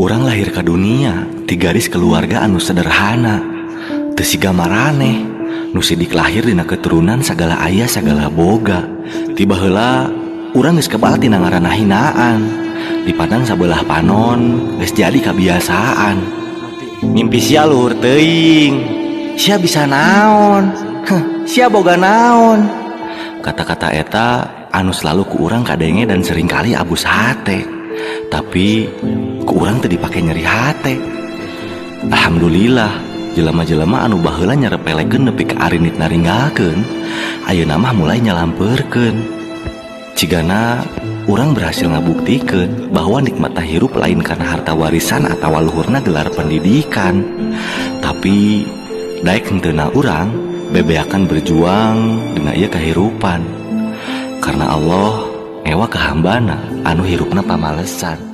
Urang lahir ke dunia ti garis keluarga anu sederhana, teu siga maraneh nu sidik lahir dina keturunan sagala ayah sagala boga. Ti baheula urang geus kebal tina ngaranna hinaan, dipandang sabelah panon geus jadi kabiasaan. Mimpi sia luhur teuing, sia bisa naon, sia boga naon. Kata-kata eta anu selalu ku urang kadenge dan seringkali abus hate, tapi ku urang teu dipake nyeri hate. Alhamdulillah, jelema-jelema anu baheula nyarepelekeun nepi ka arinit naringgalkeun, ayeuna mah mulai nyalampeurkeun. Cigana urang berhasil ngabuktikeun bahwa nikmatna hirup lain karena harta warisan atawa luhurna gelar pendidikan, tapi daek henteuna urang bebeakan berjuang dina ieu kahirupan. Karena Allah ewa ka hambana anu hirupna pamalesan.